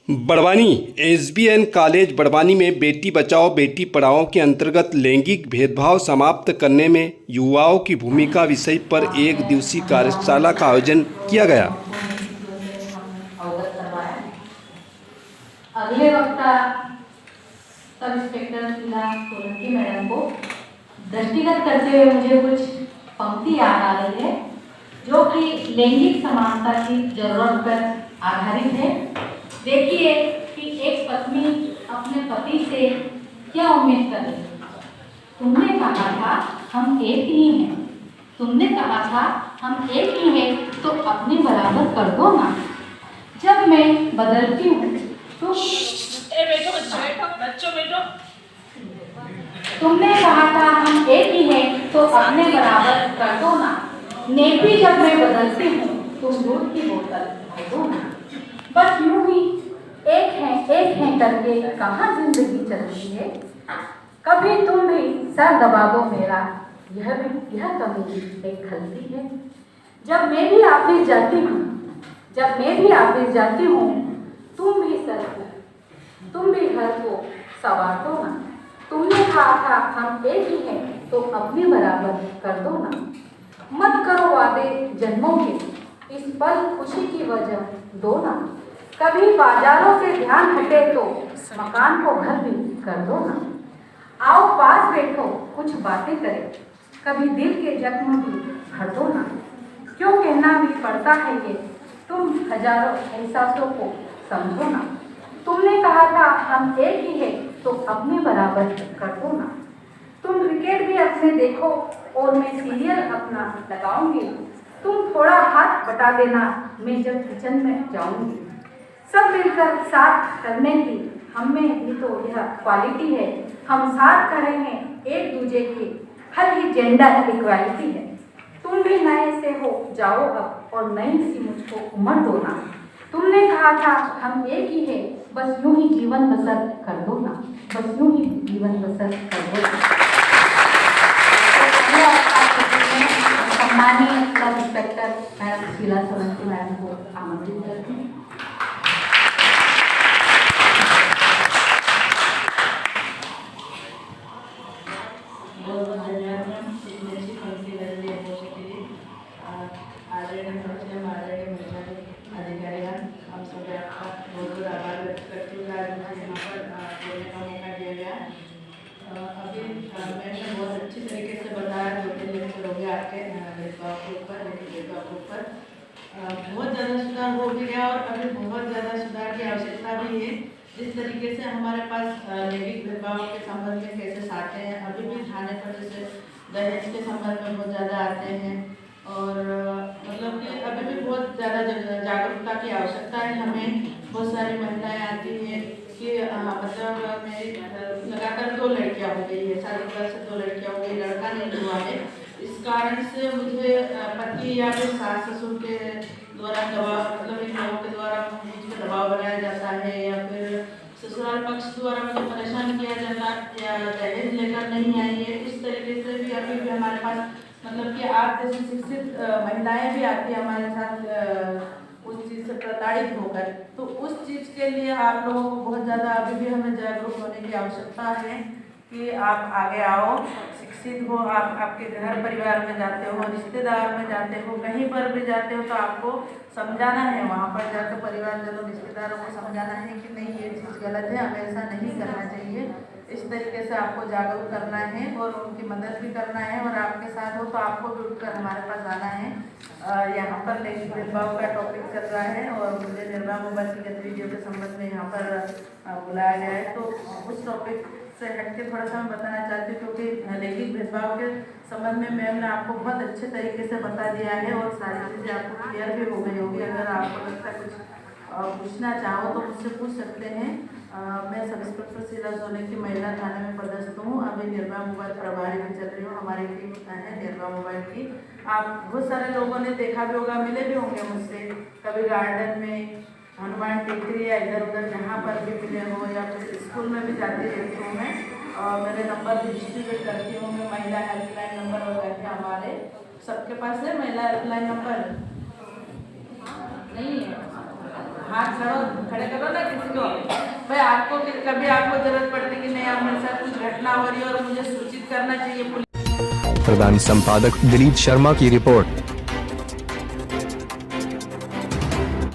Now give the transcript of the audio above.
Barwani SBN college Barwani में बेटी बचाओ बेटी पढ़ाओ के अंतर्गत लैंगिक भेदभाव समाप्त करने में युवाओं की भूमिका विषय पर एक दिवसीय कार्यशाला का आयोजन किया गया। अगले वक्ता सब इंस्पेक्टर जिला सोलंकी मैडम को दृष्टिगत करते हुए मुझे कुछ पंक्ति याद आ रही है जो कि लैंगिक समानता की जरूरत पर आधारित है। देखिए कि एक पत्नी अपने पति से क्या उम्मीद कर रही है। तुमने कहा था हम एक ही हैं, तुमने कहा था हम एक ही हैं, तो अपने बराबर कर दो ना। जब मैं बदलती हूँ तो तुमने कहा था हम एक ही हैं, तो अपने बराबर कर दो ना। नेपी जब मैं बदलती हूँ तुम दूध की बोतल भर दो ना। बस यूं ही एक है करके कहाँ जिंदगी चल रही है। कभी तुम भी सर दबा दो मेरा, यह कभी एक गलती है। जब मैं भी ऑफिस जाती हूँ तुम भी घर को सवार दो ना। तुमने कहा था हम एक ही हैं, तो अपने बराबर कर दो ना। मत करो वादे जन्मों के, इस पल खुशी की वजह दो ना। कभी बाजारों से ध्यान हटे तो मकान को घर भी कर दो ना। आओ पास बैठो कुछ बातें करें, कभी दिल के जख्म भी भर दो ना। क्यों कहना भी पड़ता है ये, तुम हजारों एहसासों को समझो ना। तुमने कहा था हम एक ही हैं, तो अपने बराबर कर दो ना। तुम क्रिकेट भी अपने देखो और मैं सीरियल अपना लगाऊंगी। तुम थोड़ा हाथ बटा देना, मैं जब किचन में जाऊंगी। सब मिलकर साथ करने की हम में भी तो यह क्वालिटी है। हम साथ खड़े हैं एक दूजे की, हर ही जेंडर इक्वालिटी है। तुम भी नए से हो जाओ अब और नई सी मुझको उम्र दो ना। तुमने कहा था हम एक ही हैं, बस यूं ही जीवन बसर कर दो ना। बस यूं ही जीवन बसर कर दो ना। सम्मानीय सब इंस्पेक्टर मैडम जिला सोलंकी मैडम को आमंत्रित करती हूँ। मैंने बहुत अच्छी तरीके से बताया, 2-3 लेक्चर हो गया आपके भेदभाव के ऊपर, भेदभाव के ऊपर बहुत ज़्यादा सुधार हो भी गया और अभी बहुत ज़्यादा सुधार की आवश्यकता भी है। जिस तरीके से हमारे पास लैंगिक भेदभाव के संबंध में केसेस आते हैं, अभी भी थाने पर जैसे दहेज के संबंध में बहुत ज़्यादा आते हैं और मतलब कि अभी भी बहुत ज़्यादा जागरूकता की आवश्यकता है हमें। बहुत सारी महिलाएं आती हैं कि मतलब मेरी लगातार 2 लड़कियां हो गई है, शादी के बाद से 2 लड़कियां हो गई, लड़का नहीं हुआ है। इस कारण से मुझे पति या फिर सास ससुर के द्वारा दबाव, मतलब इन लोगों के द्वारा मुझ पर दबाव बनाया जाता है या फिर ससुराल पक्ष द्वारा मुझे परेशान किया जाता है या दहेज लेकर नहीं आई है। इस तरीके से भी अभी भी हमारे पास मतलब कि आप जैसे शिक्षित महिलाएं भी आती है हमारे साथ उस चीज़ से प्रताड़ित होकर। तो उस चीज़ के लिए आप लोगों को बहुत ज़्यादा अभी भी हमें जागरूक होने की आवश्यकता है कि आप आगे आओ, शिक्षित हो। आप आपके घर परिवार में जाते हो, रिश्तेदार में जाते हो, कहीं पर भी जाते हो तो आपको समझाना है, वहाँ पर जाकर परिवारजनों रिश्तेदारों को समझाना है कि नहीं ये चीज़ गलत है, हमें ऐसा नहीं करना चाहिए। इस तरीके से आपको जागरूक करना है और उनकी मदद भी करना है और आपके साथ हो तो आपको भी उठकर हमारे पास आना है। यहाँ पर लैंगिक भेदभाव का टॉपिक चल रहा है और मुझे निर्भया मोबाइल की गतिविधियों के संबंध में यहाँ पर बुलाया गया है। तो उस टॉपिक से हटके थोड़ा सा मैं बताना चाहती हूँ क्योंकि लैंगिक भेदभाव के संबंध में मैम ने आपको बहुत अच्छे तरीके से बता दिया है और सारी चीज़ें आपको क्लियर भी हो गई होगी। अगर आपको लगता है कुछ पूछना चाहो तो मुझसे पूछ सकते हैं। मैं सब इंस्पेक्टर शीला सोलंकी महिला थाने में पदस्थ हूँ। अभी निर्भया मोबाइल प्रभारी में चल रही हूँ। हमारी टीम है निर्भया मोबाइल की। आप बहुत सारे लोगों ने देखा भी होगा, मिले भी होंगे मुझसे, कभी गार्डन में, हनुमान टेकरी या इधर उधर जहाँ पर भी मिले हो या फिर स्कूल में भी जाती रहती हूँ मैं। और मेरे नंबर भी डिस्ट्रीब्यूट करती हूँ मैं। महिला हेल्पलाइन नंबर वगैरह है हमारे सबके पास है। महिला हेल्पलाइन नंबर नहीं है, हाथ खड़े करो ना, किसी को हो भाई, आपको कभी आपको जरूरत पड़ती कि नहीं आप मेरे साथ कुछ घटना हो रही है और मुझे सूचित करना चाहिए पुलिस। प्रधान संपादक दिलीप शर्मा की रिपोर्ट।